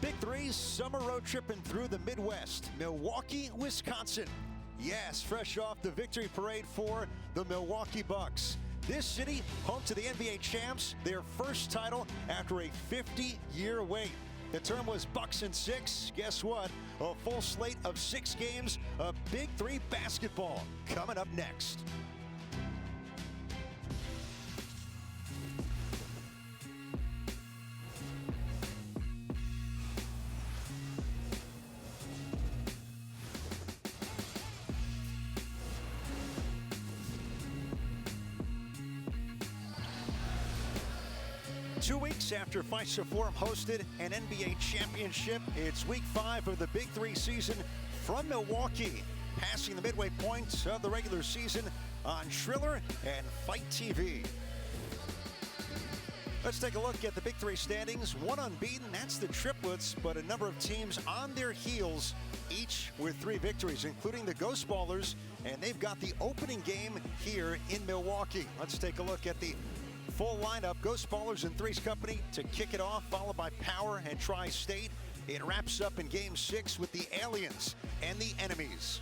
Big 3's summer road tripping through the Midwest, Milwaukee, Wisconsin. Yes, fresh off the victory parade for the Milwaukee Bucks. This city, home to the NBA champs, their first title after a 50-year wait. The term was Bucks in 6. Guess what? A full slate of 6 games of Big 3 basketball coming up next. Two weeks after FISA Forum hosted an NBA championship, it's week 5 of the Big 3 season from Milwaukee, passing the midway point of the regular season on Triller and Fight TV. Let's take a look at the Big 3 standings. One unbeaten, that's the triplets, but a number of teams on their heels, each with 3 victories, including the Ghost Ballers, and they've got the opening game here in Milwaukee. Let's take a look at the full lineup. Ghost Ballers and 3's company to kick it off, followed by Power and Tri-State. It wraps up in Game 6 with the Aliens and the Enemies.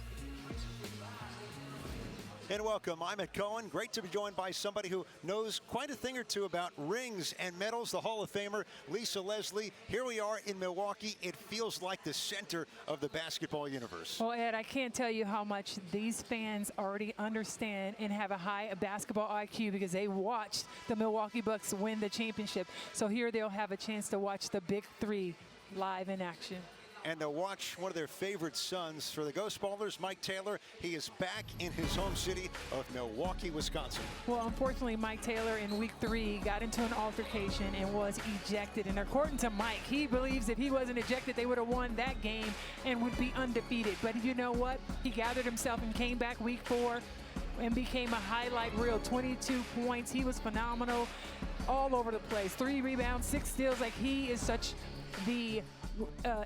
And welcome, I'm Emmett Cohen. Great to be joined by somebody who knows quite a thing or two about rings and medals, the Hall of Famer, Lisa Leslie. Here we are in Milwaukee. It feels like the center of the basketball universe. Well, Ed, I can't tell you how much these fans already understand and have a high basketball IQ because they watched the Milwaukee Bucks win the championship. So here they'll have a chance to watch the Big 3 live in action. And they'll watch one of their favorite sons. For the Ghost Ballers, Mike Taylor, he is back in his home city of Milwaukee, Wisconsin. Well, unfortunately, Mike Taylor in week 3 got into an altercation and was ejected. And according to Mike, he believes if he wasn't ejected, they would have won that game and would be undefeated. But you know what? He gathered himself and came back week 4 and became a highlight reel. 22 points. He was phenomenal all over the place. 3 rebounds, 6 steals. Like, he is such the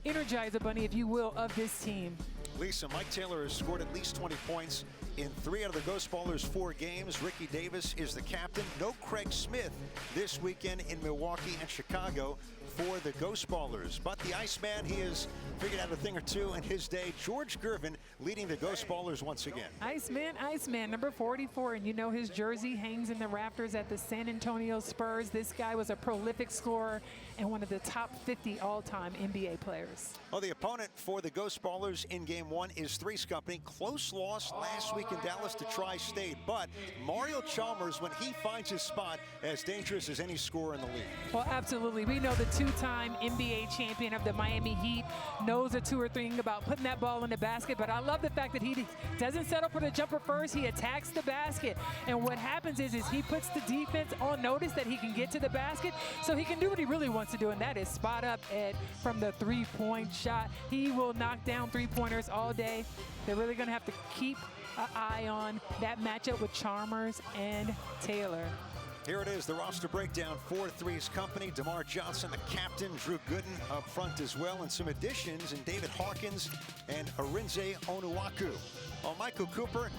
Energizer Bunny, if you will, of this team. Lisa, Mike Taylor has scored at least 20 points in 3 out of the Ghost Ballers' 4 games. Ricky Davis is the captain. No Craig Smith this weekend in Milwaukee and Chicago for the Ghost Ballers. But the Iceman, he has figured out a thing or two in his day. George Gervin leading the Ghost Ballers once again. Iceman, number 44. And you know his jersey hangs in the rafters at the San Antonio Spurs. This guy was a prolific scorer and one of the top 50 all-time NBA players. Well, the opponent for the Ghost Ballers in Game 1 is 3's company. Close loss last week in Dallas to Tri-State. But Mario Chalmers, when he finds his spot, as dangerous as any scorer in the league. Well, absolutely. We know the 2-time NBA champion of the Miami Heat knows a 2 or 3 about putting that ball in the basket, but I love the fact that he doesn't settle for the jumper first. He attacks the basket, and what happens is he puts the defense on notice that he can get to the basket, so he can do what he really wants to do, and that is spot up, Ed, from the 3-point shot. He will knock down 3-pointers all day. They're really going to have to keep an eye on that matchup with Chalmers and Taylor. Here it is, the roster breakdown for 3's company. DeMar Johnson, the captain, Drew Gooden up front as well, and some additions in David Hawkins and Arinze Onuaku. Michael Cooper,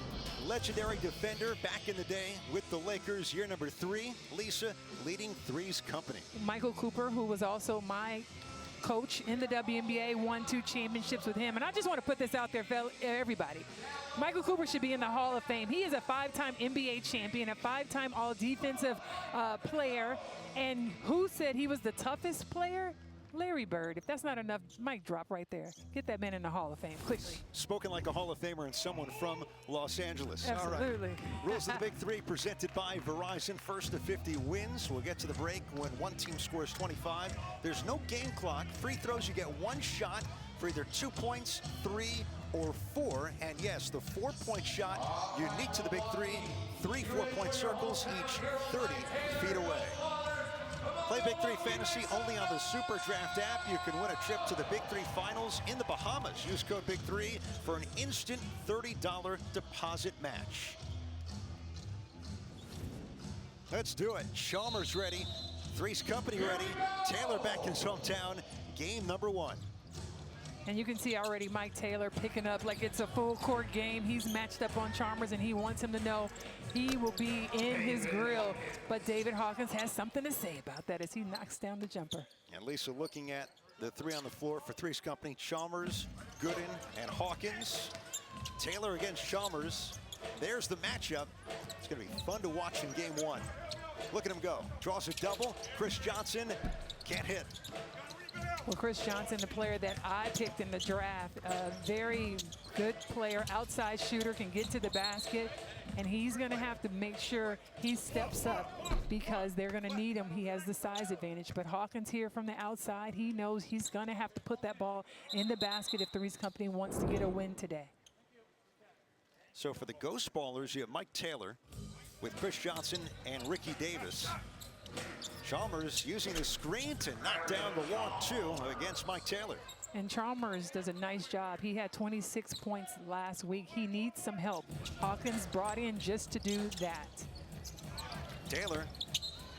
legendary defender back in the day with the Lakers, year number 3. Lisa leading 3's company. Michael Cooper, who was also my coach in the WNBA, won 2 championships with him. And I just want to put this out there for everybody. Michael Cooper should be in the Hall of Fame. He is a 5-time NBA champion, a 5-time all-defensive player. And who said he was the toughest player? Larry Bird. If that's not enough, mic drop right there. Get that man in the Hall of Fame quickly. Spoken like a Hall of Famer and someone from Los Angeles. Absolutely. All right. Rules of the Big 3 presented by Verizon. First to 50 wins. We'll get to the break when one team scores 25. There's no game clock. Free throws, you get 1 shot for either 2 points, 3, or 4. And yes, the 4-point shot, unique to the Big 3. 3 4-point circles, each 30 feet away. Play Big 3 Fantasy only on the Super Draft app. You can win a trip to the Big 3 Finals in the Bahamas. Use code BIG3 for an instant $30 deposit match. Let's do it. Chalmers ready. 3's company ready. Taylor back in his hometown. Game number 1. And you can see already Mike Taylor picking up like it's a full court game. He's matched up on Chalmers, and he wants him to know he will be in his grill. But David Hawkins has something to say about that as he knocks down the jumper. And Lisa, looking at the three on the floor for 3's company: Chalmers, Gooden, and Hawkins. Taylor against Chalmers. There's the matchup. It's going to be fun to watch in game one. Look at him go. Draws a double. Chris Johnson can't hit. Well, Chris Johnson, the player that I picked in the draft, a very good player, outside shooter, can get to the basket, and he's going to have to make sure he steps up because they're going to need him. He has the size advantage, but Hawkins here from the outside, he knows he's going to have to put that ball in the basket if 3's company wants to get a win today. So for the Ghost Ballers, you have Mike Taylor with Chris Johnson and Ricky Davis. Chalmers using the screen to knock down the 1-2 against Mike Taylor. And Chalmers does a nice job. He had 26 points last week. He needs some help. Hawkins brought in just to do that. Taylor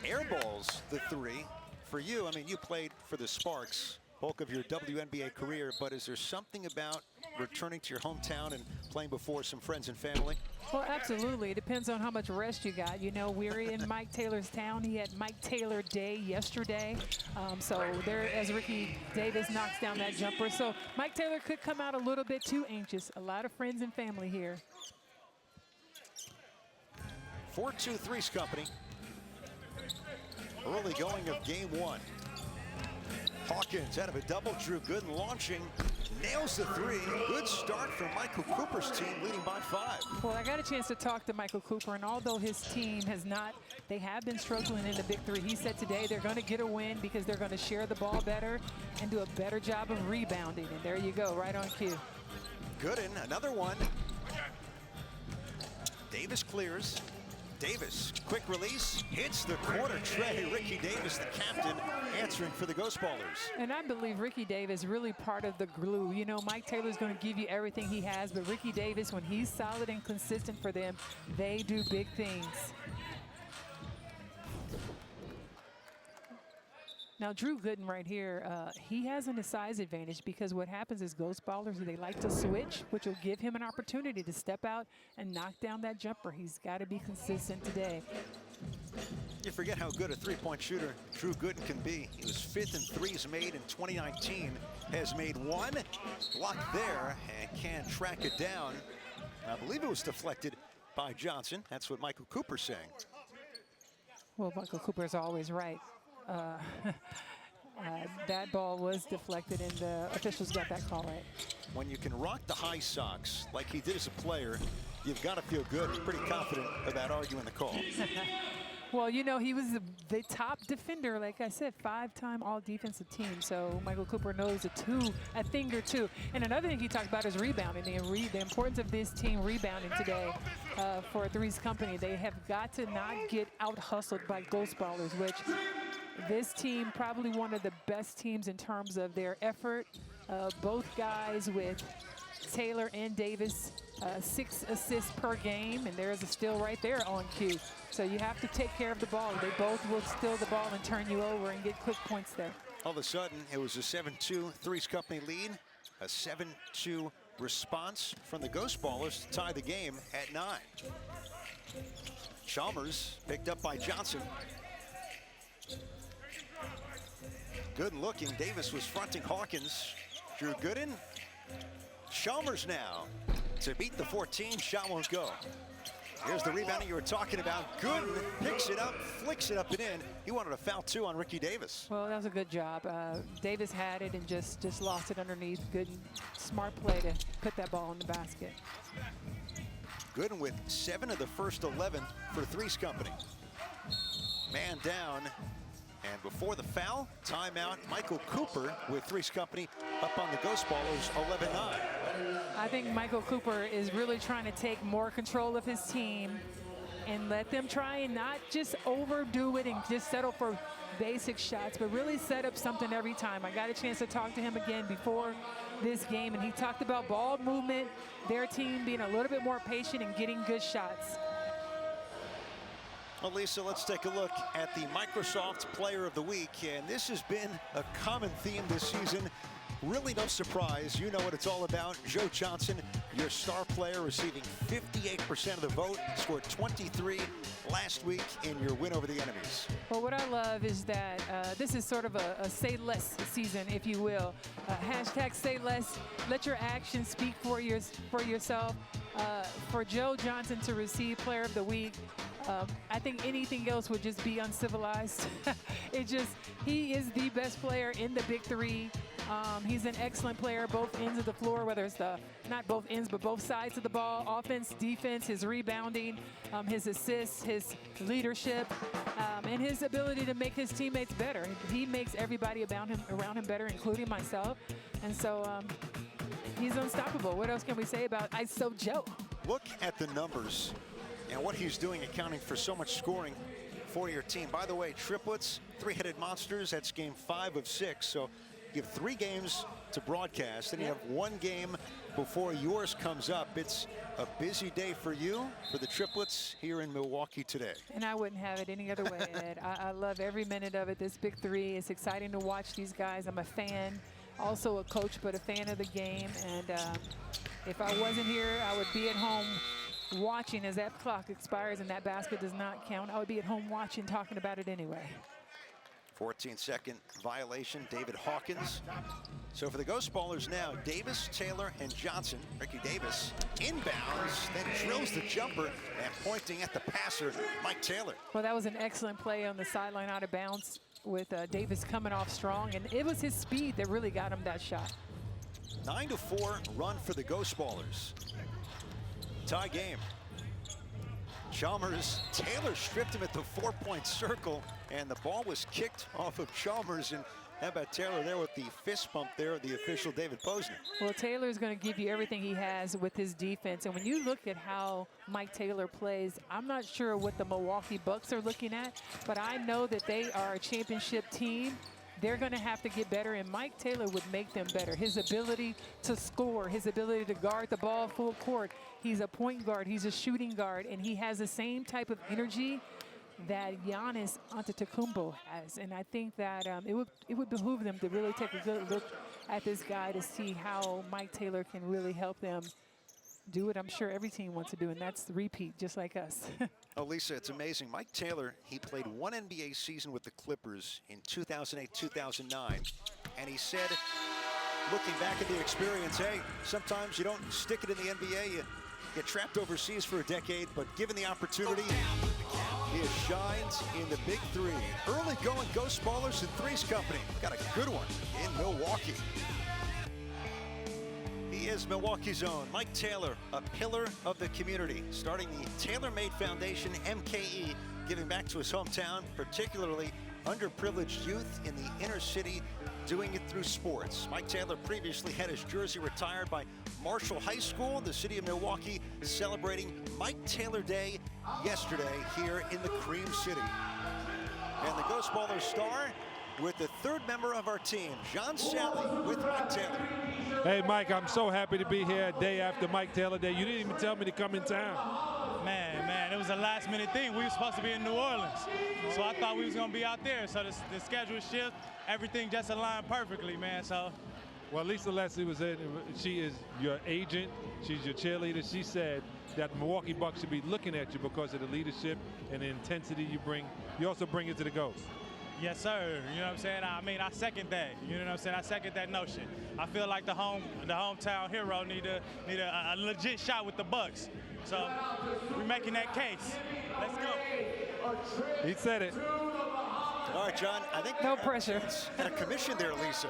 airballs the three. For you, I mean, you played for the Sparks bulk of your WNBA career, but is there something about returning to your hometown and playing before some friends and family? Well, absolutely. It depends on how much rest you got. You know, we're in Mike Taylor's town. He had Mike Taylor Day yesterday. So there, as Ricky Davis knocks down that jumper. So Mike Taylor could come out a little bit too anxious. A lot of friends and family here. 4-2 3's company. Early going of game one. Hawkins out of a double. Drew Gooden launching. Nails the three. Good start from Michael Cooper's team, leading by 5. Well, I got a chance to talk to Michael Cooper, and although his team has not, they have been struggling in the big three. He said today they're going to get a win because they're going to share the ball better and do a better job of rebounding. And there you go, right on cue. Gooden, another one. Davis clears. Davis, quick release, hits the corner tray. Ricky Davis, the captain, answering for the Ghost Ballers. And I believe Ricky Davis really part of the glue. You know, Mike Taylor's going to give you everything he has, but Ricky Davis, when he's solid and consistent for them, they do big things. Now, Drew Gooden right here, he has a size advantage because what happens is Ghost Ballers, they like to switch, which will give him an opportunity to step out and knock down that jumper. He's got to be consistent today. You forget how good a three-point shooter Drew Gooden can be. He was 5th in threes made in 2019, has made 1 block there and can track it down. I believe it was deflected by Johnson. That's what Michael Cooper's saying. Well, Michael Cooper's always right. That ball was deflected, and the officials got that call right. When you can rock the high socks like he did as a player, you've got to feel good, pretty confident about arguing the call. Well, you know, he was the top defender, like I said, 5-time all-defensive team. So Michael Cooper knows a thing or two. And another thing he talked about is rebounding. The importance of this team rebounding today for 3's company. They have got to not get out-hustled by Ghost Ballers, which this team probably one of the best teams in terms of their effort. Both guys with Taylor and Davis, 6 assists per game, and there's a steal right there on cue. So you have to take care of the ball. They both will steal the ball and turn you over and get quick points there. All of a sudden, it was a 7-2 3's company lead, a 7-2 response from the Ghost Ballers to tie the game at 9. Chalmers picked up by Johnson. Good looking. Davis was fronting Hawkins. Drew Gooden. Chalmers now to beat the 14. Shot won't go. Here's the rebounding you were talking about. Gooden picks it up, flicks it up and in. He wanted a foul too on Ricky Davis. Well, that was a good job. Davis had it and just lost it underneath. Gooden, smart play to put that ball in the basket. Gooden with 7 of the first 11 for 3's company. Man down. And before the foul, timeout, Michael Cooper with 3's company up on the Ghost Ballers, 11-9. I think Michael Cooper is really trying to take more control of his team and let them try and not just overdo it and just settle for basic shots, but really set up something every time. I got a chance to talk to him again before this game, and he talked about ball movement, their team being a little bit more patient and getting good shots. Well, Lisa, let's take a look at the Microsoft Player of the Week, and this has been a common theme this season. Really no surprise. You know what it's all about. Joe Johnson, your star player, receiving 58% of the vote, scored 23 last week in your win over the enemies. Well, what I love is that this is sort of a say less season, if you will. Hashtag say less. Let your actions speak for yourself. For Joe Johnson to receive Player of the Week, I think anything else would just be uncivilized. He is the best player in the Big Three. He's an excellent player, both ends of the floor, whether it's not both ends, but both sides of the ball, offense, defense, his rebounding, his assists, his leadership, and his ability to make his teammates better. He makes everybody around him better, including myself. And so he's unstoppable. What else can we say about ISO Joe? Look at the numbers and what he's doing, accounting for so much scoring for your team. By the way, triplets, three-headed monsters, that's game 5 of 6. So you have 3 games to broadcast, and you have 1 game before yours comes up. It's a busy day for you, for the triplets here in Milwaukee today. And I wouldn't have it any other way, Ed. I love every minute of it. This Big Three, it's exciting to watch these guys. I'm a fan, also a coach, but a fan of the game. And if I wasn't here, I would be at home watching as that clock expires and that basket does not count. I would be at home watching, talking about it anyway. 14-second violation, David Hawkins. So for the Ghost Ballers now, Davis, Taylor, and Johnson. Ricky Davis inbounds, then drills the jumper, and pointing at the passer, Mike Taylor. Well, that was an excellent play on the sideline out of bounds with Davis coming off strong, and it was his speed that really got him that shot. 9-4 run for the Ghost Ballers. Tie game. Chalmers, Taylor stripped him at the 4-point circle, and the ball was kicked off of Chalmers. And how about Taylor there with the fist bump there, the official David Posner? Well, Taylor is going to give you everything he has with his defense. And when you look at how Mike Taylor plays, I'm not sure what the Milwaukee Bucks are looking at, but I know that they are a championship team. They're going to have to get better, and Mike Taylor would make them better. His ability to score, his ability to guard the ball full court. He's a point guard, he's a shooting guard, and he has the same type of energy that Giannis Antetokounmpo has. And I think that it would behoove them to really take a good look at this guy to see how Mike Taylor can really help them do what I'm sure every team wants to do, and that's the repeat, just like us. Oh, Lisa, it's amazing. Mike Taylor, he played 1 NBA season with the Clippers in 2008-2009, and he said, looking back at the experience, hey, sometimes you don't stick it in the NBA, you get trapped overseas for a decade, but given the opportunity, he has shined in the Big Three. Early going Ghost Ballers and 3's company. Got a good one in Milwaukee. He is Milwaukee's own Mike Taylor, a pillar of the community, starting the Taylor-Made Foundation, MKE, giving back to his hometown, particularly underprivileged youth in the inner city, doing it through sports. Mike Taylor previously had his jersey retired by Marshall High School, the city of Milwaukee, celebrating Mike Taylor Day yesterday here in the Cream City. And the Ghost Ballers star with the 3rd member of our team, John Sally, with Mike Taylor. Hey, Mike, I'm so happy to be here a day after Mike Taylor Day. You didn't even tell me to come in town. Man, it was a last-minute thing. We were supposed to be in New Orleans, so I thought we was going to be out there. So the schedule shift, everything just aligned perfectly, man. So, well, Lisa Leslie was in. She is your agent. She's your cheerleader. She said that Milwaukee Bucks should be looking at you because of the leadership and the intensity you bring. You also bring it to the Ghost. Yes, sir. You know what I'm saying? I mean, I second that. You know what I'm saying? I second that notion. I feel like the hometown hero need a legit shot with the Bucks. So we're making that case. Let's go. He said it. All right, John. I think no pressure. Had a commission there, Lisa.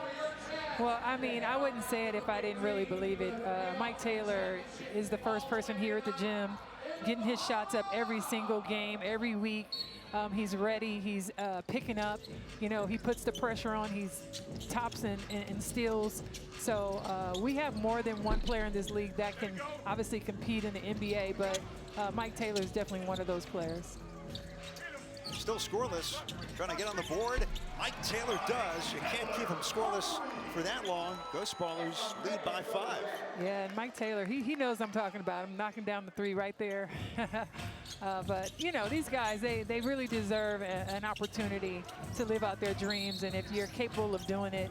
Well, I mean, I wouldn't say it if I didn't really believe it. Mike Taylor is the first person here at the gym, getting his shots up every single game, every week. He's ready, he's picking up, you know, he puts the pressure on, he's tops and steals. So we have more than one player in this league that can obviously compete in the NBA, but Mike Taylor is definitely one of those players. Still scoreless, trying to get on the board. Mike Taylor does. You can't keep him scoreless for that long. Ghost Ballers lead by 5. Yeah, and Mike Taylor, he knows I'm talking about him, knocking down the 3 right there. But, you know, these guys, they really deserve an opportunity to live out their dreams. And if you're capable of doing it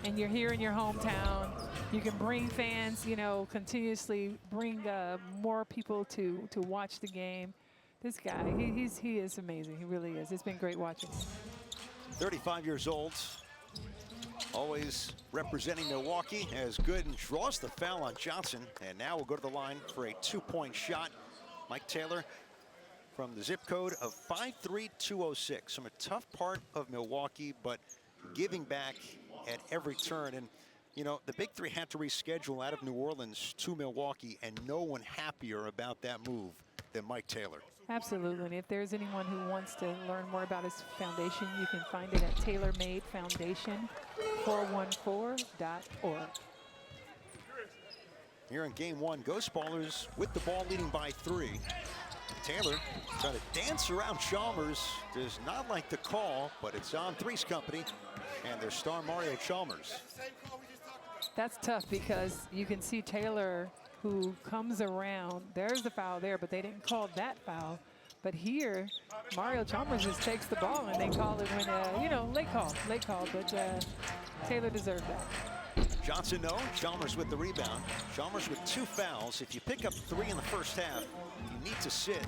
and you're here in your hometown. You can bring fans, you know, continuously bring more people to watch the game. This guy, he is amazing. He really is. It's been great watching. 35 years old, always representing Milwaukee, as Gooden draws the foul on Johnson, and now we'll go to the line for a 2-point shot. Mike Taylor from the zip code of 53206, from a tough part of Milwaukee, but giving back at every turn. And you know, the Big Three had to reschedule out of New Orleans to Milwaukee, and no one happier about that move than Mike Taylor. Absolutely, and if there's anyone who wants to learn more about his foundation, you can find it at TaylorMadeFoundation414.org. Here in game one, Ghost Ballers with the ball leading by 3. Taylor trying to dance around Chalmers. Does not like the call, but it's on 3's company and their star Mario Chalmers. That's tough because you can see Taylor, who comes around. There's the foul there, but they didn't call that foul. But here, Mario Chalmers just takes the ball and they call it when, you know, late call, but Taylor deserved that. Johnson, no. Chalmers with the rebound. Chalmers with 2 fouls. If you pick up 3 in the first half, you need to sit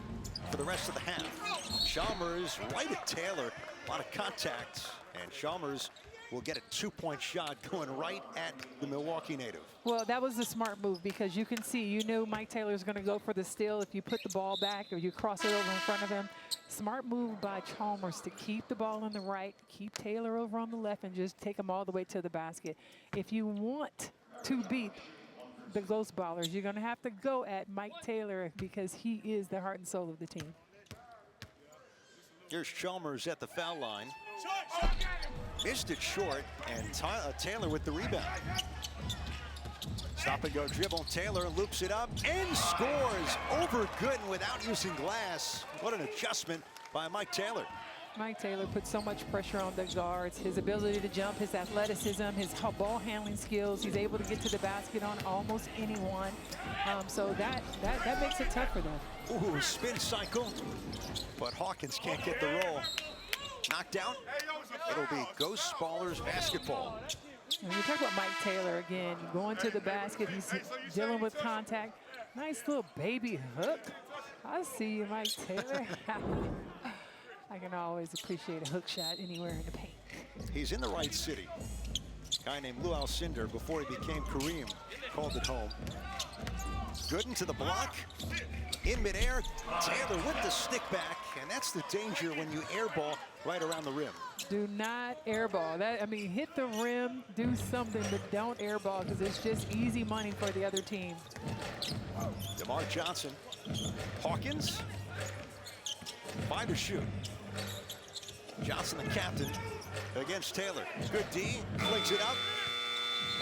for the rest of the half. Chalmers right at Taylor. A lot of contact, and Chalmers will get a 2-point shot going right at the Milwaukee native. Well, that was the smart move because you can see, you knew Mike Taylor's going to go for the steal if you put the ball back or you cross it over in front of him. Smart move by Chalmers to keep the ball on the right, keep Taylor over on the left, and just take him all the way to the basket. If you want to beat the Ghost Ballers, you're going to have to go at Mike Taylor because he is the heart and soul of the team. Here's Chalmers at the foul line. Missed it short, and Taylor with the rebound. Stop and go dribble. Taylor loops it up and scores over Gooden without using glass. What an adjustment by Mike Taylor. Mike Taylor put so much pressure on the guards. His ability to jump, his athleticism, his ball handling skills. He's able to get to the basket on almost anyone. So that makes it tough for them. Ooh, spin cycle, but Hawkins can't get the roll. Knocked out. It'll be Ghost Ballers basketball. When you talk about Mike Taylor again, going to the basket, he's dealing with contact. Nice little baby hook. I see you, Mike Taylor. I can always appreciate a hook shot anywhere in the paint. He's in the right city. A guy named Lou Alcindor, before he became Kareem, called it home. Gooden to the block. In midair, Taylor with the stick back, and that's the danger when you airball right around the rim. Do not airball. I mean, hit the rim, do something, but don't airball because it's just easy money for the other team. DeMar Johnson. Hawkins. 5 to shoot. Johnson, the captain, against Taylor. Good D, flings it up,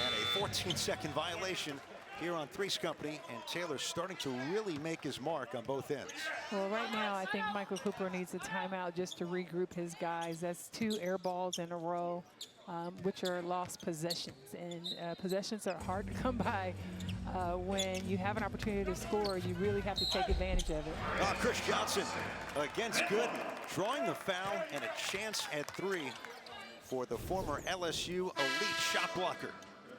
and a 14-second violation here on 3's company, and Taylor's starting to really make his mark on both ends. Well, right now, I think Michael Cooper needs a timeout just to regroup his guys. That's 2 air balls in a row, which are lost possessions. And possessions are hard to come by. When you have an opportunity to score, you really have to take advantage of it. Chris Johnson against Gooden, drawing the foul, and a chance at 3 for the former LSU elite shot blocker.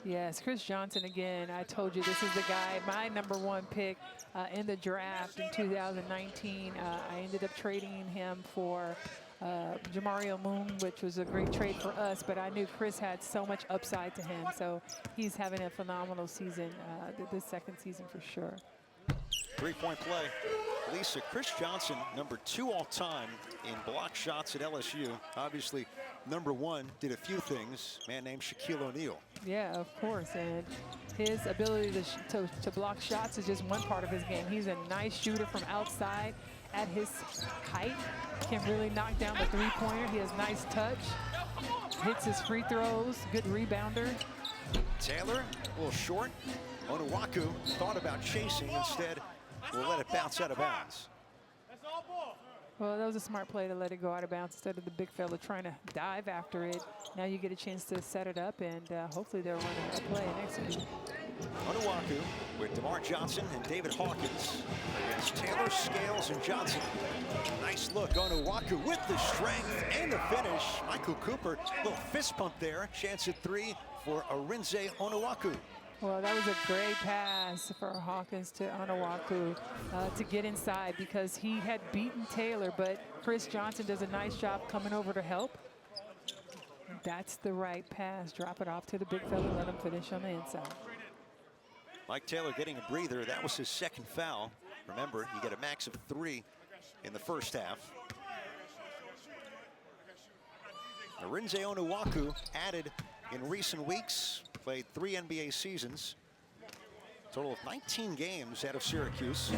Yes, Chris Johnson again. I told you this is the guy, my #1 pick in the draft in 2019. I ended up trading him for Jamario Moon, which was a great trade for us, but I knew Chris had so much upside to him. So he's having a phenomenal season, this second season for sure. 3-point play. Lisa, Chris Johnson, #2 all-time in block shots at LSU. Obviously, #1 did a few things. Man named Shaquille O'Neal. Yeah, of course. And his ability to block shots is just one part of his game. He's a nice shooter from outside at his height. Can really knock down the 3-pointer. He has nice touch. Hits his free throws. Good rebounder. Taylor, a little short. Onuaku thought about chasing. Instead, will let it bounce out of bounds. Well, that was a smart play to let it go out of bounds instead of the big fella trying to dive after it. Now you get a chance to set it up, and hopefully they'll run a play and execute. Onuaku with DeMar Johnson and David Hawkins against Taylor, Scales, and Johnson. Nice look. Onuaku with the strength and the finish. Michael Cooper, little fist pump there. Chance at 3 for Arinze Onuaku. Well, that was a great pass for Hawkins to Onuaku to get inside because he had beaten Taylor, but Chris Johnson does a nice job coming over to help. That's the right pass. Drop it off to the big fella, let him finish on the inside. Mike Taylor getting a breather. That was his second foul. Remember, you get a max of 3 in the first half. Arinze Onuaku added in recent weeks, played 3 NBA seasons. Total of 19 games out of Syracuse.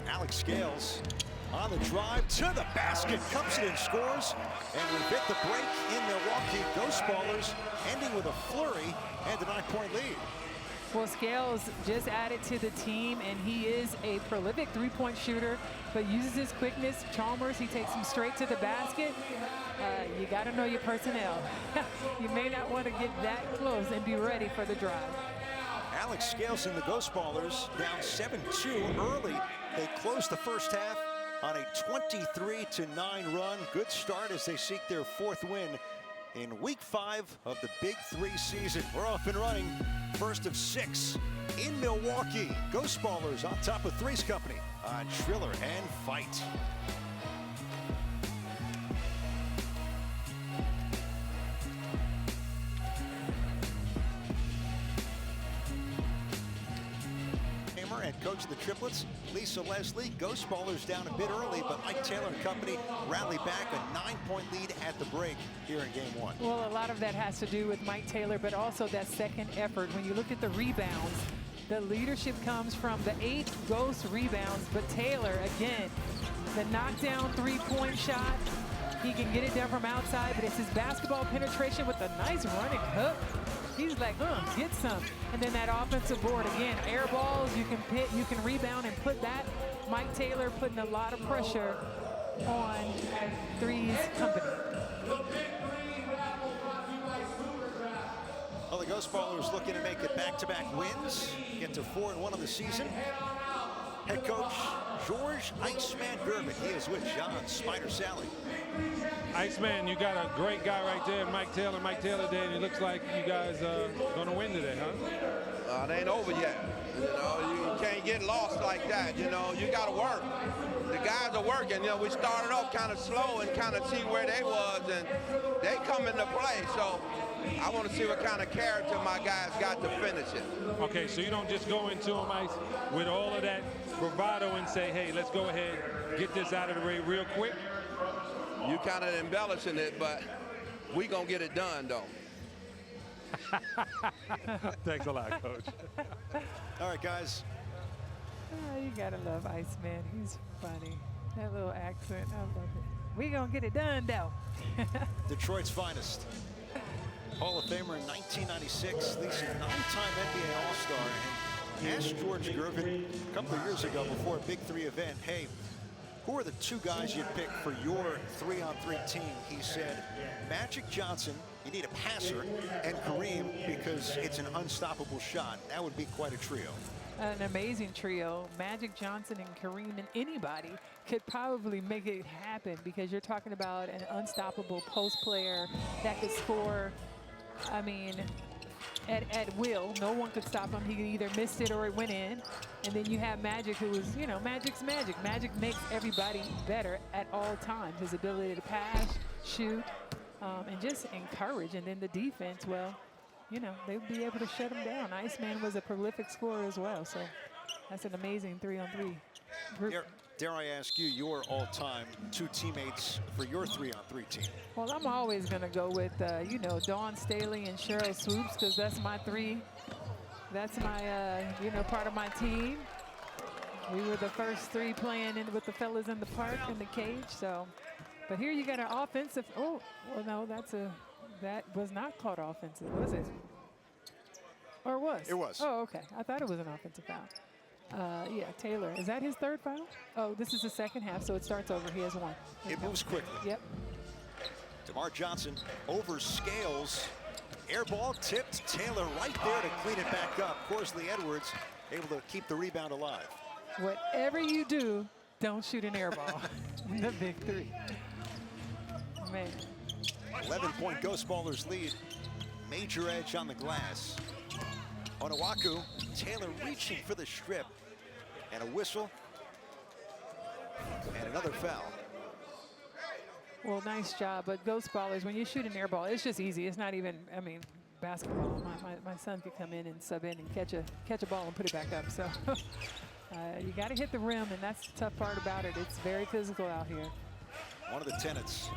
Alex Scales on the drive to the basket, comes it and scores. And we hit the break in Milwaukee. Ghost Ballers ending with a flurry and a 9-point lead. Well, Scales just added to the team, and he is a prolific three-point shooter, but uses his quickness. Chalmers, he takes him straight to the basket. You got to know your personnel. You may not want to get that close and be ready for the drive. Alex Scales and the Ghost Ballers down 7-2 early. They closed the first half on a 23-9 run. Good start as they seek their 4th win in week 5 of the Big 3 season. We're off and running. First of 6 in Milwaukee. Ghost Ballers on top of 3's company on Triller and Fight. And coach of the triplets, Lisa Leslie. Ghost Ballers down a bit early, but Mike Taylor and company rally back a 9-point lead at the break here in game 1. Well, a lot of that has to do with Mike Taylor, but also that second effort. When you look at the rebounds, the leadership comes from the 8 Ghost rebounds, but Taylor, again, the knockdown 3-point shot, he can get it down from outside, but it's his basketball penetration with a nice running hook. He's like, get some. And then that offensive board, again, air balls, you can rebound and put that. Mike Taylor putting a lot of pressure on 3's company. Well, the Ghost Ballers looking to make it back-to-back wins, get to 4-1 on the season. Head coach George Iceman Gervin. He is with John Spider Sally. Iceman, you got a great guy right there, Mike Taylor. Mike Taylor did, and it looks like you guys are going to win today, huh? It ain't over yet. You know, you can't get lost like that. You know, you got to work. The guys are working. You know, we started off kind of slow and kind of see where they was, and they come into play. So I want to see what kind of character my guys got to finish it. Okay, so you don't just go into them, Ice, with all of that bravado and say, hey, let's go ahead, get this out of the way real quick. You kind of embellishing it, but we going to get it done, though. Thanks a lot, Coach. All right, guys. You got to love Iceman. He's funny. That little accent, I love it. We going to get it done, though. Detroit's finest. Hall of Famer in 1996, Lisa, 9-time NBA All-Star. And asked George Gervin a couple of years ago before a Big 3 event, hey, who are the 2 guys you'd pick for your 3-on-3 team? He said, Magic Johnson, you need a passer, and Kareem, because it's an unstoppable shot. That would be quite a trio. An amazing trio. Magic Johnson and Kareem and anybody could probably make it happen because you're talking about an unstoppable post player that could score, I mean, at will. No one could stop him. He either missed it or it went in. And then you have Magic, who is, you know, Magic's Magic. Magic makes everybody better at all times. His ability to pass, shoot, and just encourage. And then the defense, well, you know, they would be able to shut him down. Iceman was a prolific scorer as well. So that's an amazing 3-on-3 group. Dare I ask you your all-time 2 teammates for your 3-on-3 team? Well, I'm always going to go with, you know, Dawn Staley and Cheryl Swoops because that's my 3. That's my, you know, part of my team. We were the first 3 playing in with the fellas in the park in the cage. So, but here you got an offensive. Oh, well, no, that was not called offensive, was it? Or was? It was. Oh, okay. I thought it was an offensive foul. Yeah, Taylor. Is that his third foul? Oh, this is the second half, so it starts over. He has one. It moves quickly. Yep. DeMar Johnson over Scales. Air ball tipped. Taylor right there to clean it back up. Corsley Edwards able to keep the rebound alive. Whatever you do, don't shoot an air ball. The big three. Man. 11-point Ghost Ballers lead. Major edge on the glass. Onuaku, Taylor reaching for the strip. And a whistle. And another foul. Well, nice job. But Ghost Ballers, when you shoot an air ball, it's just easy. It's not even, I mean, basketball. My son could come in and sub in and catch a ball and put it back up. So you got to hit the rim, and that's the tough part about it. It's very physical out here. One of the tenants.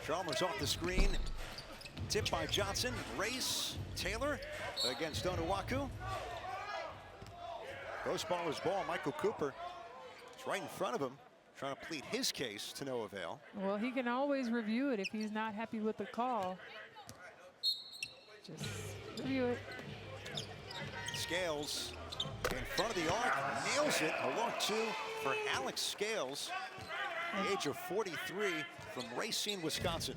Chalmers off the screen. Tipped by Johnson. Race. Taylor against Onuaku. Ghost Ballers ball. Michael Cooper. It's right in front of him, trying to plead his case to no avail. Well, he can always review it if he's not happy with the call. Just review it. Scales in front of the arc, nails it. A long two for Alex Scales, the age of 43, from Racine, Wisconsin.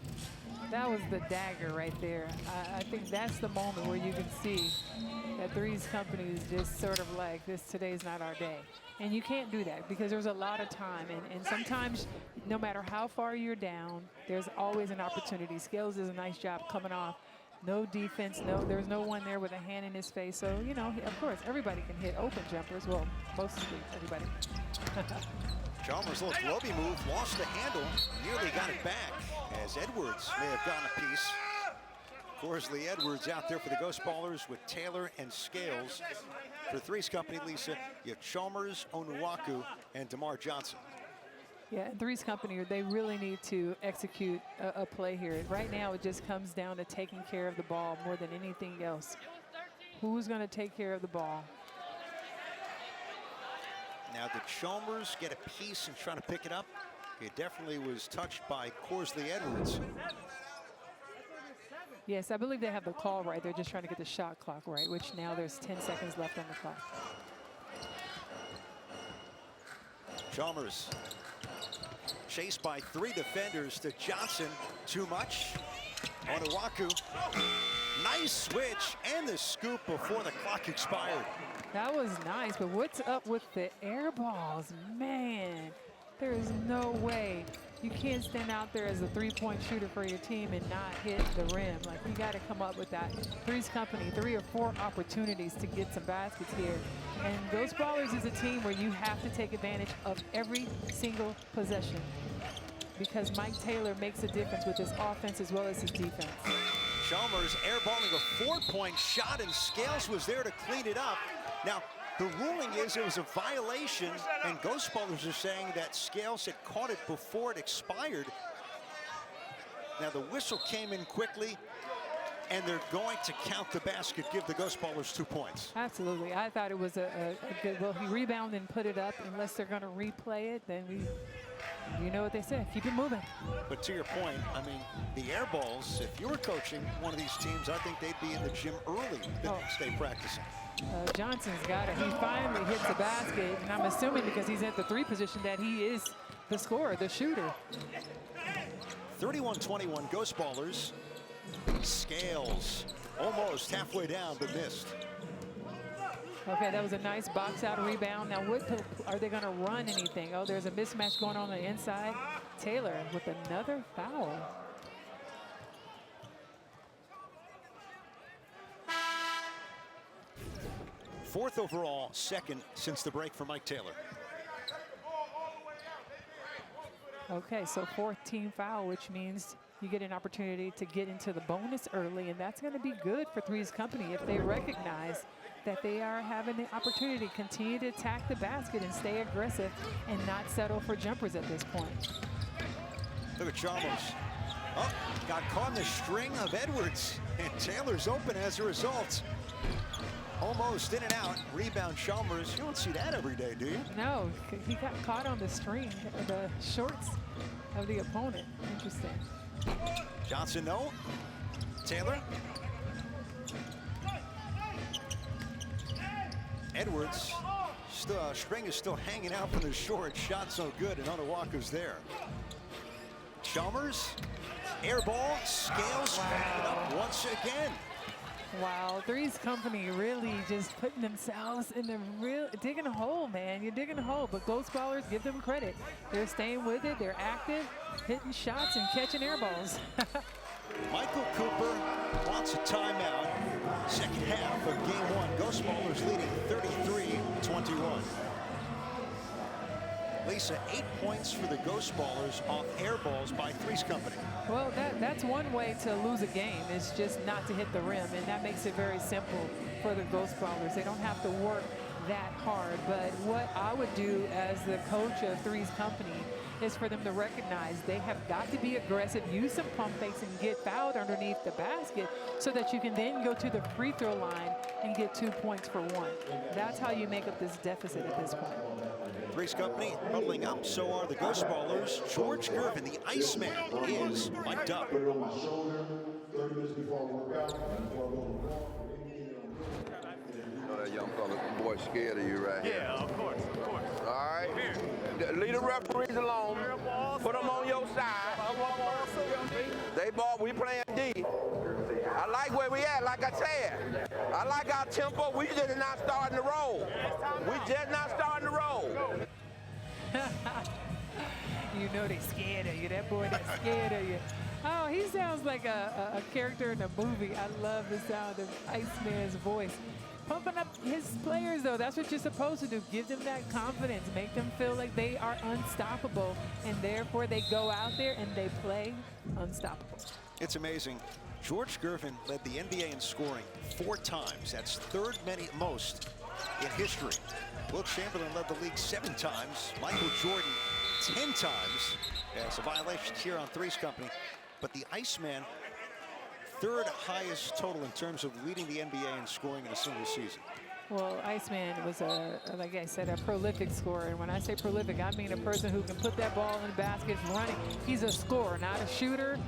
That was the dagger right there. I think that's the moment where you can see that 3's company is just sort of like, today's not our day. And you can't do that because there's a lot of time. And sometimes, no matter how far you're down, there's always an opportunity. Scales does a nice job coming off. No defense, there's no one there with a hand in his face. So, you know, of course, everybody can hit open jumpers. Well, mostly everybody. Chalmers' little globy move, lost the handle, nearly got it back, as Edwards may have gotten a piece. Corsley Edwards out there for the Ghost Ballers with Taylor and Scales. For 3's company, Lisa, you have Chalmers, Onuaku, and DeMar Johnson. Yeah, 3's company, they really need to execute a play here. Right now, it just comes down to taking care of the ball more than anything else. Who's going to take care of the ball? Now, did Chalmers get a piece and trying to pick it up? It definitely was touched by Corsley Edwards. Yes, I believe they have the call right. They're just trying to get the shot clock right, which now there's 10 seconds left on the clock. Chalmers chased by 3 defenders to Johnson. Too much. Onuaku. Nice switch and the scoop before the clock expired. That was nice, but what's up with the air balls? Man, there is no way. You can't stand out there as a three-point shooter for your team and not hit the rim. Like, you got to come up with that. 3's company, 3 or 4 opportunities to get some baskets here. And Ghost Ballers is a team where you have to take advantage of every single possession because Mike Taylor makes a difference with his offense as well as his defense. Chalmers airballing a 4-point shot, and Scales was there to clean it up. Now, the ruling is it was a violation, and Ghost Ballers are saying that Scales had caught it before it expired. Now, the whistle came in quickly, and they're going to count the basket, give the Ghost Ballers 2 points. Absolutely. I thought it was a good, well, he rebounded and put it up. Unless they're going to replay it, then you know what they say, keep it moving. But to your point, I mean, the air balls, if you were coaching one of these teams, I think they'd be in the gym early the next day practicing. Johnson's got it. He finally hits the basket, and I'm assuming because he's at the 3 position that he is the scorer, the shooter. 31-21 Ghost Ballers. Scales almost halfway down, but missed. Okay, that was a nice box out rebound. Now, are they going to run anything? Oh, there's a mismatch going on the inside. Taylor with another foul. Fourth overall, second since the break for Mike Taylor. Okay, so 4th team foul, which means you get an opportunity to get into the bonus early, and that's going to be good for 3's company if they recognize that they are having the opportunity to continue to attack the basket and stay aggressive and not settle for jumpers at this point. Look at Chalmers. Oh, got caught in the string of Edwards, and Taylor's open as a result. Almost in and out. Rebound Chalmers. You don't see that every day, do you? No, he got caught on the string, the shorts of the opponent. Interesting. Johnson, no. Taylor. Edwards string is still hanging out from the short. Shot so good, and Onawaka's there. Chalmers, air ball, scales, back it up once again. Wow, 3's company really just putting themselves in the digging a hole, man. You're digging a hole, but Ghost Ballers, give them credit. They're staying with it. They're active, hitting shots and catching air balls. Michael Cooper wants a timeout. Second half of game one. Ghost Ballers leading 33-21. Lisa, 8 points for the Ghost Ballers off air balls by 3's company. Well, that's one way to lose a game, is just not to hit the rim, and that makes it very simple for the Ghost Ballers. They don't have to work that hard, but what I would do as the coach of 3's company is for them to recognize they have got to be aggressive, use some pump fakes, and get fouled underneath the basket so that you can then go to the free throw line and get 2 points for one. That's how you make up this deficit at this point. 3's company huddling up, so are the Ghost Ballers. George Gervin, the Iceman, is mic'd up. Put it on my shoulder 30 minutes before I work out. You know that young fella, boy, scared of you right here. Yeah, of course, of course. All right. Leave the referees alone. Put them on your side. They ball, we playing D. I like where we at, like I said. I like our tempo. We just not starting to roll. We just not starting to roll. You know they scared of you. That boy that's scared of you. Oh, he sounds like a character in a movie. I love the sound of Iceman's voice. Pumping up his players, though, that's what you're supposed to do. Give them that confidence. Make them feel like they are unstoppable. And therefore, they go out there and they play unstoppable. It's amazing. George Gervin led the NBA in scoring 4 times. That's third most in history. Will Chamberlain led the league 7 times. Michael Jordan 10 times. It's a violation here on 3's company. But the Iceman, third highest total in terms of leading the NBA in scoring in a single season. Well, Iceman was, like I said, a prolific scorer. And when I say prolific, I mean a person who can put that ball in the basket running. He's a scorer, not a shooter.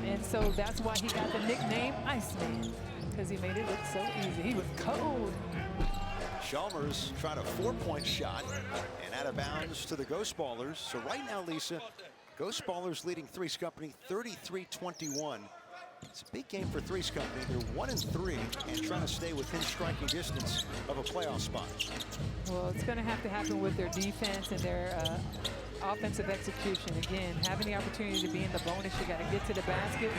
And so that's why he got the nickname Iceman, because he made it look so easy. He was cold. Chalmers trying a 4-point shot and out of bounds to the Ghost Ballers. So right now, Lisa, Ghost Ballers leading 3's company 33-21. It's a big game for 3's company. They're 1-3 and trying to stay within striking distance of a playoff spot. Well, it's going to happen with their defense and their offensive execution. Again, having the opportunity to be in the bonus, you got to get to the basket.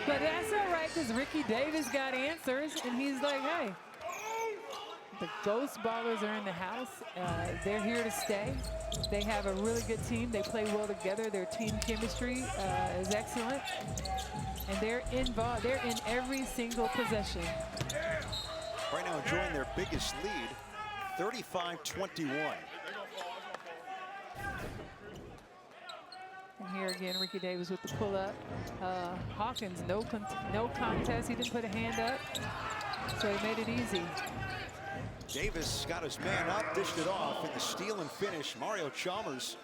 But that's all right, because Ricky Davis got answers, and he's like, hey, the Ghost Ballers are in the house. They're here to stay. They have a really good team. They play well together. Their team chemistry is excellent. And they're involved. They're in every single possession. Right now enjoying their biggest lead, 35-21. And here again, Ricky Davis with the pull-up. Hawkins, no contest. He didn't put a hand up, so he made it easy. Davis got his man up, dished it off, and the steal and finish. Mario Chalmers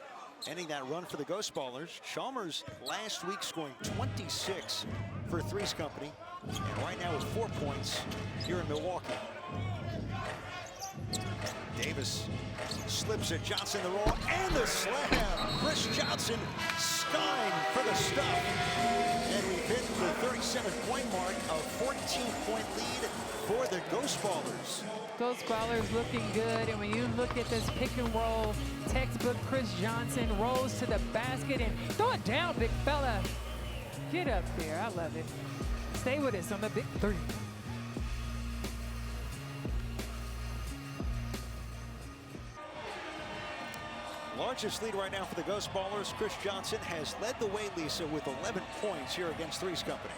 ending that run for the Ghost Ballers. Chalmers last week scoring 26 for 3's company, and right now with 4 points here in Milwaukee. Davis slips it, Johnson the roll, and the slam. Chris Johnson skying for the stuff. And we've hit the 37-point mark, a 14-point lead for the Ghost Ballers. Ghost Ballers looking good, and when you look at this pick and roll, textbook Chris Johnson rolls to the basket and throw it down, big fella. Get up there, I love it. Stay with us on the big three. Largest lead right now for the Ghost Ballers. Chris Johnson has led the way, Lisa, with 11 points here against 3's company.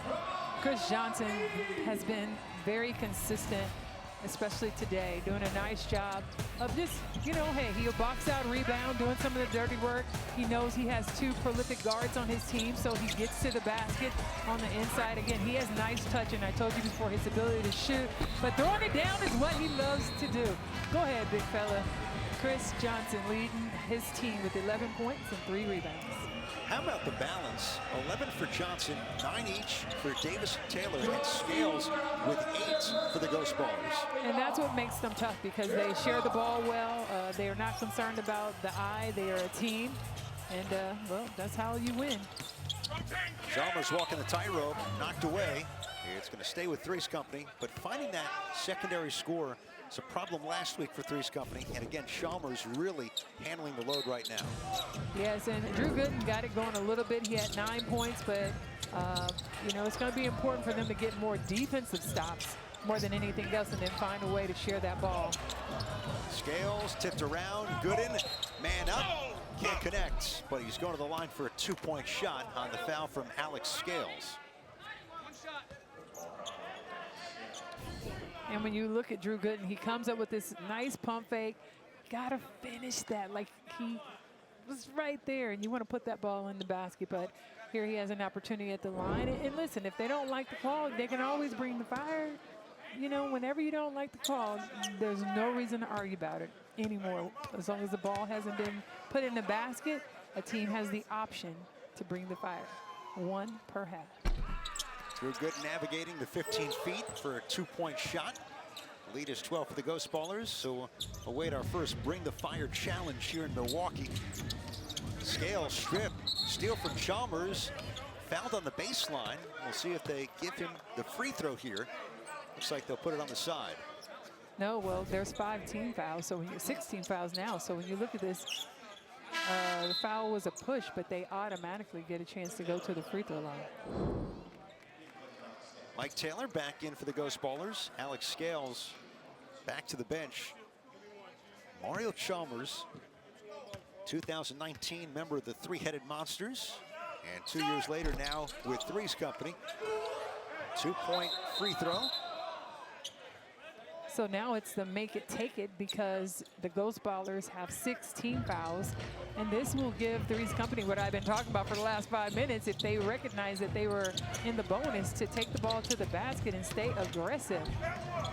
Chris Johnson has been very consistent, especially today, doing a nice job of just, you know, hey, he'll box out, rebound, doing some of the dirty work. He knows he has 2 prolific guards on his team, so he gets to the basket on the inside. Again, he has nice touch, and I told you before, his ability to shoot, but throwing it down is what he loves to do. Go ahead, big fella. Chris Johnson leading his team with 11 points and 3 rebounds. How about the balance? 11 for Johnson, 9 each for Davis and Taylor, and Scales with 8 for the Ghost Ballers. And that's what makes them tough, because they share the ball well. They are not concerned about the eye. They are a team. And, well, that's how you win. Chalmers walking the tightrope, knocked away. It's going to stay with 3's Company, but finding that secondary score is a problem last week for 3's Company. And again, Chalmers really handling the load right now. Yes, and Drew Gooden got it going a little bit. He had 9 points, but, you know, it's going to be important for them to get more defensive stops more than anything else, and then find a way to share that ball. Scales tipped around. Gooden, man up. Can't connect, but he's going to the line for a 2-point shot on the foul from Alex Scales. And when you look at Drew Gooden, he comes up with this nice pump fake. Gotta finish that. Like, he was right there, and you want to put that ball in the basket, but here he has an opportunity at the line. And listen, if they don't like the call, they can always bring the fire. You know, whenever you don't like the call, there's no reason to argue about it anymore. As long as the ball hasn't been put in the basket, a team has the option to bring the fire. 1 per half. Drew Gooden navigating the 15 feet for a 2-point shot. Lead is 12 for the Ghost Ballers, so await our first Bring the Fire challenge here in Milwaukee. Scales strip, steal from Chalmers, fouled on the baseline. We'll see if they give him the free throw here. Looks like they'll put it on the side. No, well, there's 5 team fouls, so 16 fouls now. So when you look at this, the foul was a push, but they automatically get a chance to go to the free throw line. Mike Taylor back in for the Ghost Ballers. Alex Scales back to the bench. Mario Chalmers, 2019 member of the Three-Headed Monsters, and 2 years later now with 3's Company. 2-point free throw. So now it's the make it take it, because the Ghost Ballers have 6 team fouls, and this will give 3's Company what I've been talking about for the last 5 minutes. If they recognize that they were in the bonus, to take the ball to the basket and stay aggressive.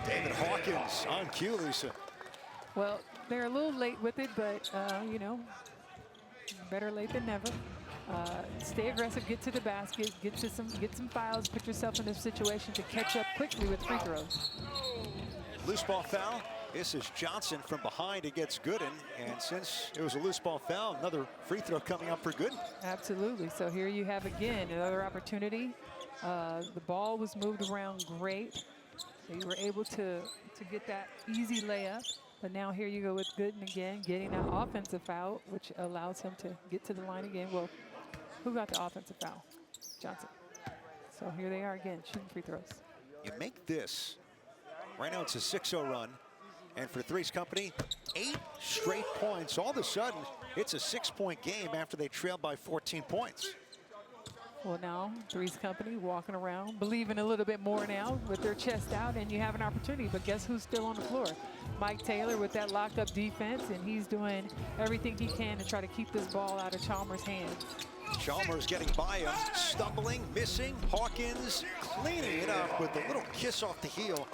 David Hawkins on cue, Lisa. Well, they're a little late with it, but you know, better late than never. Stay aggressive, get to the basket, get some fouls, put yourself in a situation to catch up quickly with free throws. Loose ball foul. This is Johnson from behind against Gooden, and since it was a loose ball foul, another free throw coming up for Gooden. Absolutely. So here you have again another opportunity. The ball was moved around great. They were able to get that easy layup, but now here you go with Gooden again, getting that offensive foul, which allows him to get to the line again. Well, who got the offensive foul? Johnson. So here they are again, shooting free throws. You make this. Right now it's a 6-0 run. And for 3's Company, 8 straight points. All of a sudden, it's a 6-point game after they trailed by 14 points. Well, now 3's Company walking around, believing a little bit more now with their chest out, and you have an opportunity. But guess who's still on the floor? Mike Taylor with that locked-up defense, and he's doing everything he can to try to keep this ball out of Chalmers' hands. Chalmers getting by him, stumbling, missing. Hawkins cleaning it up with a little kiss off the heel.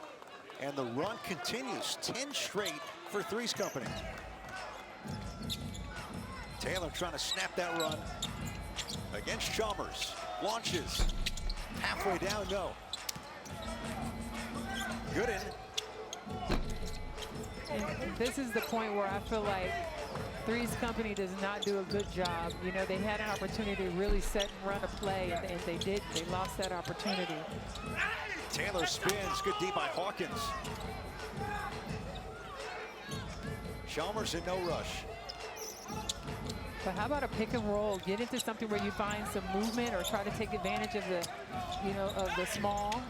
And the run continues, 10 straight for 3's Company. Taylor trying to snap that run against Chalmers. Launches, halfway down, no. Gooden. And this is the point where I feel like 3's Company does not do a good job. You know, they had an opportunity to really set and run a play, and they did. They lost that opportunity. Taylor spins, good D by Hawkins. Chalmers in no rush. But how about a pick and roll? Get into something where you find some movement or try to take advantage of the, you know, of the small.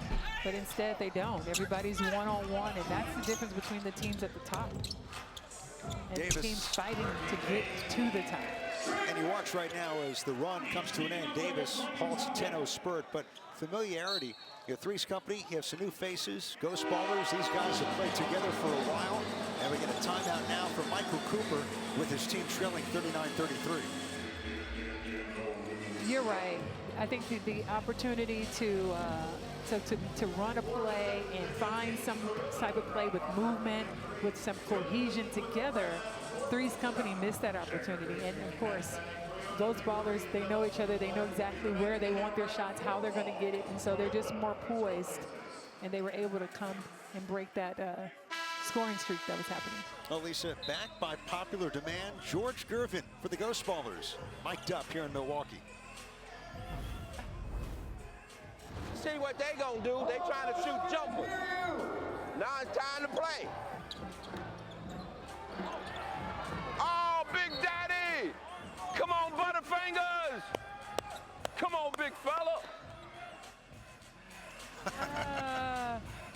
But instead they don't. Everybody's one-on-one, and that's the difference between the teams at the top. And Davis. the teams fighting to get to the top. And you watch right now as the run comes to an end. Davis halts a 10-0 spurt, but familiarity. You have 3's Company, you have some new faces, Ghost Ballers. These guys have played together for a while. And we get a timeout now from Michael Cooper with his team trailing 39-33. You're right. I think the opportunity to run a play and find some type of play with movement, with some cohesion together, Three's Company missed that opportunity. And of course, those ballers, they know each other. They know exactly where they want their shots, how they're going to get it. And so they're just more poised. And they were able to come and break that scoring streak that was happening. Well, Lisa, back by popular demand, George Gervin for the Ghost Ballers, mic'd up here in Milwaukee. See what they gonna do. They trying to shoot jumpers. Now it's time to play. Oh, Big Daddy! Come on, Butterfingers! Come on, big fella.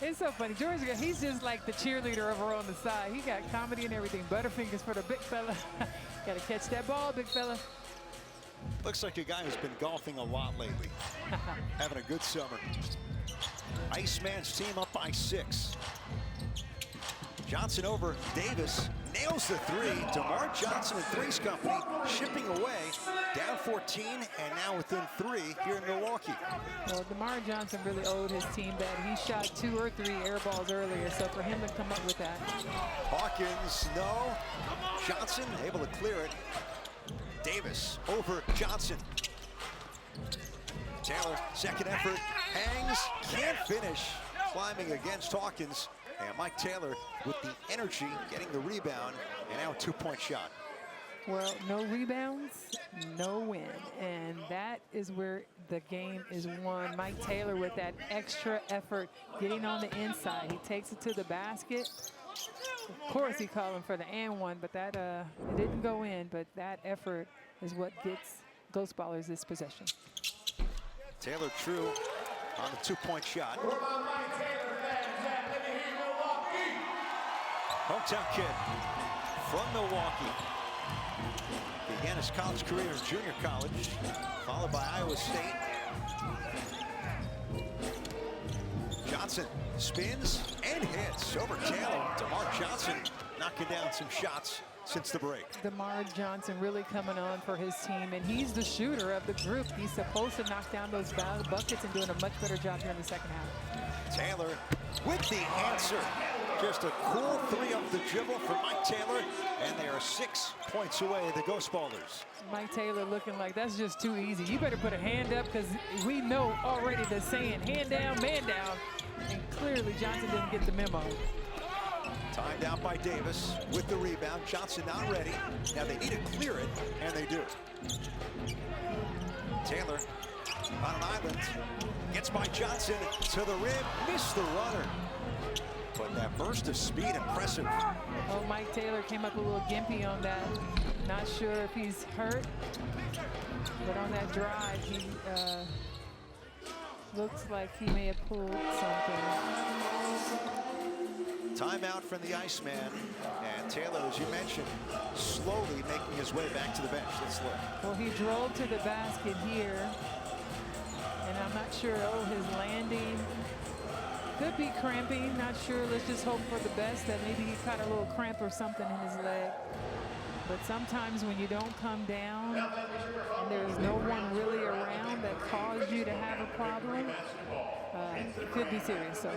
It's so funny. George, he's just like the cheerleader over on the side. He got comedy and everything. Butterfingers for the big fella. Got to catch that ball, big fella. Looks like a guy who's been golfing a lot lately. Having a good summer. Iceman's team up by 6. Johnson over Davis. Nails the 3. DeMar Johnson and 3's Company shipping away. Down 14 and now within 3 here in Milwaukee. Well, DeMar Johnson really owed his team that. He shot 2 or 3 air balls earlier, so for him to come up with that. Hawkins, no. Johnson able to clear it. Davis over Johnson. Taylor, second effort, hangs, can't finish. Climbing against Hawkins. And Mike Taylor with the energy, getting the rebound, and now a 2-point shot. Well, no rebounds, no win. And that is where the game is won. Mike Taylor with that extra effort, getting on the inside. He takes it to the basket. Of course, he called him for the and one, but that it didn't go in. But that effort is what gets Ghost Ballers this possession. Taylor true on the 2-point shot. Hometown kid from Milwaukee. Began his college career in junior college, followed by Iowa State. Johnson spins and hits over Taylor. DeMar Johnson knocking down some shots since the break. DeMar Johnson really coming on for his team, and he's the shooter of the group. He's supposed to knock down those buckets and doing a much better job here in the second half. Taylor with the answer. Just a cool 3 up the dribble for Mike Taylor, and they are 6 points away, the Ghost Ballers. Mike Taylor looking like that's just too easy. You better put a hand up, because we know already the saying, hand down, man down. And clearly Johnson didn't get the memo. Timed out by Davis with the rebound. Johnson not ready. Now they need to clear it, and they do. Taylor on an island. Gets by Johnson to the rim. Missed the runner. But that burst of speed, impressive. Oh, Mike Taylor came up a little gimpy on that. Not sure if he's hurt, but on that drive, he looks like he may have pulled something. Timeout from the Iceman. And Taylor, as you mentioned, slowly making his way back to the bench. Let's look. Well, he drove to the basket here, and I'm not sure, his landing could be cramping, not sure. Let's just hope for the best, that maybe he caught a little cramp or something in his leg. But sometimes when you don't come down and there's no one really around that caused you to have a problem, it could be serious. So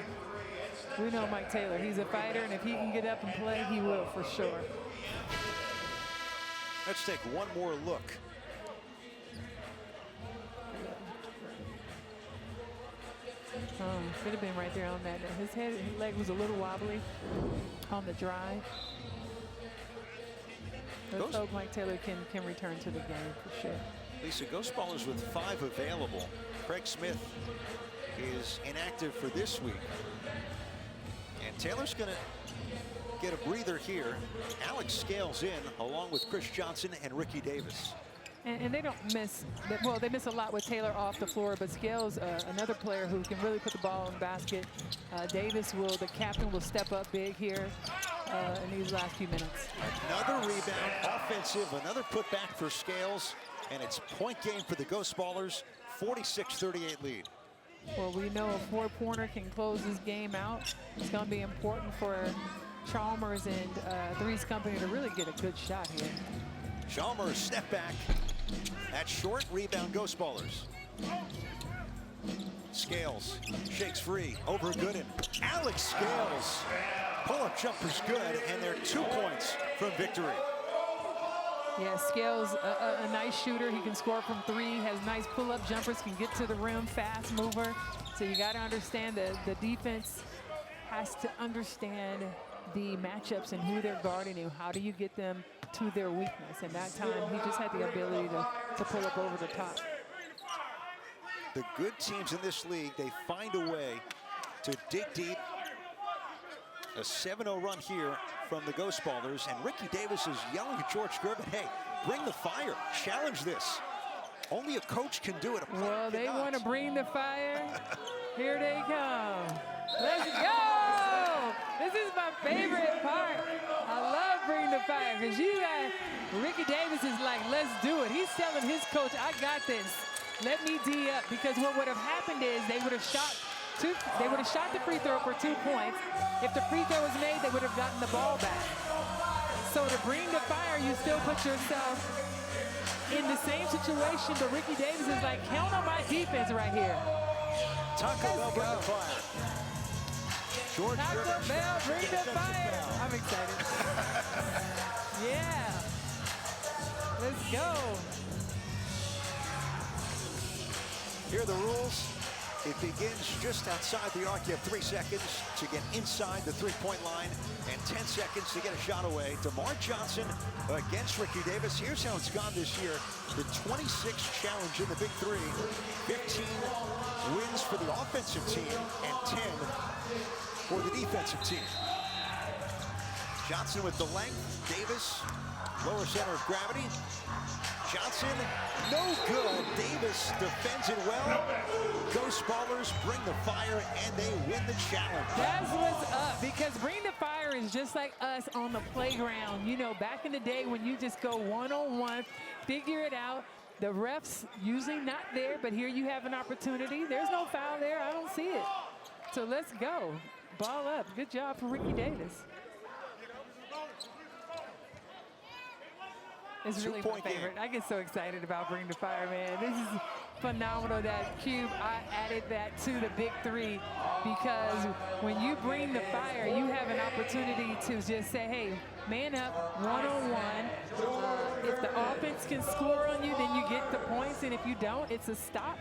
we know Mike Taylor, he's a fighter, and if he can get up and play, he will for sure. Let's take one more look. Should have been right there on that. His leg was a little wobbly on the drive. Let's hope Mike Taylor can return to the game for sure. Lisa, Ghost Ballers with 5 available. Craig Smith is inactive for this week. And Taylor's going to get a breather here. Alex Scales in along with Chris Johnson and Ricky Davis. And they don't miss, well, they miss a lot with Taylor off the floor, but Scales, another player who can really put the ball in the basket. Davis the captain will step up big here in these last few minutes. Another rebound, offensive, another putback for Scales, and it's point game for the Ghost Ballers, 46-38 lead. Well, we know a 4-pointer can close this game out. It's going to be important for Chalmers and 3's Company to really get a good shot here. Chalmers step back. That short rebound, Ghost Ballers. Scales shakes free over Gooden. Alex Scales. Pull-up jumper's good, and they're 2 points from victory. Yeah, Scales, a nice shooter. He can score from 3, has nice pull-up jumpers, can get to the rim, fast mover. So you got to understand that the defense has to understand the matchups and who they're guarding and how do you get them to their weakness. And that time, he just had the ability to pull up over the top. The good teams in this league, they find a way to dig deep. A 7-0 run here from the Ghost Ballers, and Ricky Davis is yelling at George Gervin, hey, bring the fire, challenge this. Only a coach can do it. Well, they want to bring the fire. Here they come. Let's go! This is my favorite part. I love bring the fire because you got Ricky Davis is like, let's do it. He's telling his coach, I got this. Let me D up, because what would have happened is they would have shot the free throw for 2 points. If the free throw was made, they would have gotten the ball back. So to bring the fire, you still put yourself in the same situation, but Ricky Davis is like, count on my defense right here. Taco Bell, bring the fire. George Taco Bell, bring the fire. I'm excited. Yeah. Let's go. Here are the rules. It begins just outside the arc. You have 3 seconds to get inside the three-point line and 10 seconds to get a shot away. DeMar Johnson against Ricky Davis. Here's how it's gone this year. The 26th challenge in the Big Three. 15 wins for the offensive team and 10 for the defensive team. Johnson with the length. Davis, lower center of gravity. Johnson, no good. Davis defends it well. Ghost Ballers bring the fire, and they win the challenge. That's what's up, because bring the fire is just like us on the playground. You know, back in the day when you just go one-on-one, figure it out. The ref's usually not there, but here you have an opportunity. There's no foul there. I don't see it. So let's go. Ball up. Good job for Ricky Davis. It's really my favorite. I get so excited about Bring the Fire, man. This is phenomenal that Cube, I added that to the Big Three, because when you bring the fire, you have an opportunity to just say, hey, man up, one-on-one. If the offense can score on you, then you get the points, and if you don't, it's a stop.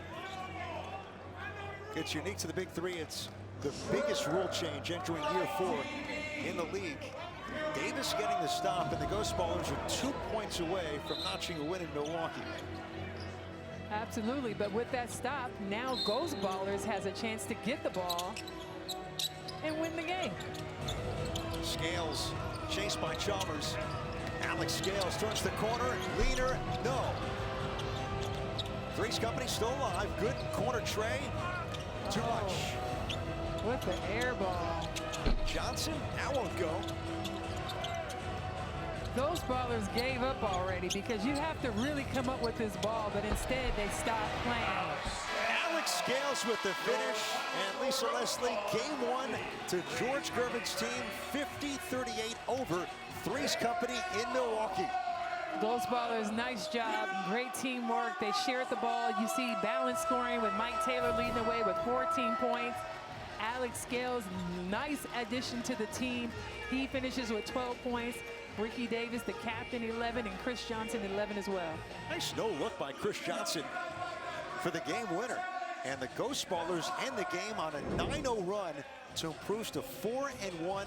It's unique to the Big Three. It's the biggest rule change entering year 4 in the league. Davis getting the stop, and the Ghost Ballers are 2 points away from notching a win in Milwaukee. Absolutely, but with that stop, now Ghost Ballers has a chance to get the ball and win the game. Scales chased by Chalmers. Alex Scales turns the corner. Leaner, no. 3's company still alive. Good corner tray. Too much. What the air ball. Johnson, that won't go. Ghost Ballers gave up already, because you have to really come up with this ball, but instead they stopped playing. Alex Scales with the finish, and Lisa Leslie, game 1 to George Gervin's team, 50-38 over 3's company in Milwaukee. Ghost Ballers, nice job, great teamwork. They shared the ball. You see balanced scoring with Mike Taylor leading the way with 14 points. Alex Scales, nice addition to the team. He finishes with 12 points. Ricky Davis, the captain, 11, and Chris Johnson, 11 as well. Nice no look by Chris Johnson for the game winner. And the Ghost Ballers end the game on a 9-0 run to improve to 4-1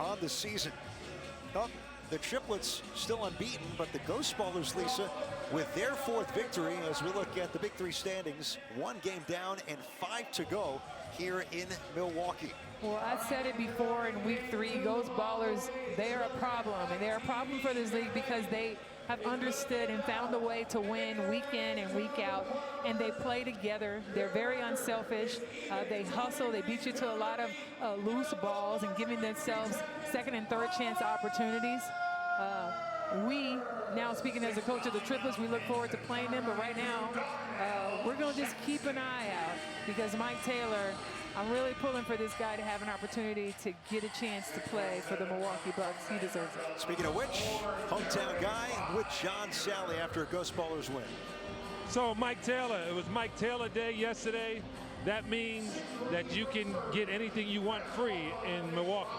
on the season. Oh, the triplets still unbeaten, but the Ghost Ballers, Lisa, with their 4th victory as we look at the Big Three standings, 1 game down and 5 to go here in Milwaukee. Well, I said it before in week 3, Ghost Ballers, they are a problem. And they're a problem for this league because they have understood and found a way to win week in and week out. And they play together. They're very unselfish. They hustle. They beat you to a lot of loose balls and giving themselves second and third chance opportunities. We, now speaking as a coach of the triplets, we look forward to playing them. But right now, we're going to just keep an eye out, because Mike Taylor, I'm really pulling for this guy to have an opportunity to get a chance to play for the Milwaukee Bucks. He deserves it. Speaking of which, hometown guy with John Sally after a Ghost Ballers win. So Mike Taylor, it was Mike Taylor Day yesterday. That means that you can get anything you want free in Milwaukee.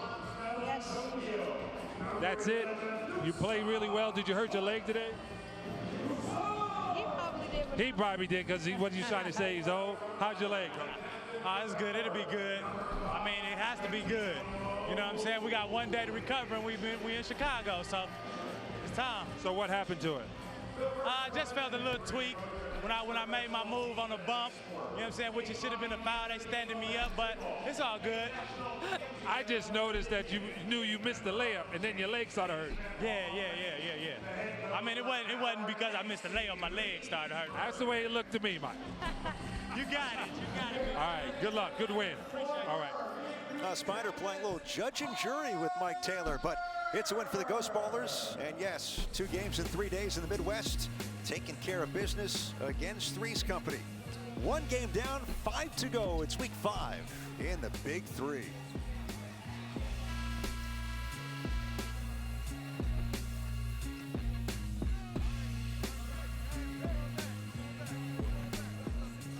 Yes. That's it. You play really well. Did you hurt your leg today? He probably did. He probably did, because what are you trying to say? He's old. How's your leg? It's good. It'll be good. I mean, it has to be good. You know what I'm saying? We got one day to recover, and we in Chicago, so it's time. So what happened to it? I just felt a little tweak when I made my move on the bump. You know what I'm saying? Which it should have been a foul. They standing me up, but it's all good. I just noticed that you knew you missed the layup, and then your leg started hurting. Yeah. I mean, it wasn't because I missed the layup. My leg started hurting. That's the way it looked to me, Mike. You got it. All right, good luck, good win. All right. Spider playing a little judge and jury with Mike Taylor, but it's a win for the Ghost Ballers. And yes, 2 games in 3 days in the Midwest, taking care of business against 3's company. 1 game down, 5 to go. It's week 5 in the Big 3.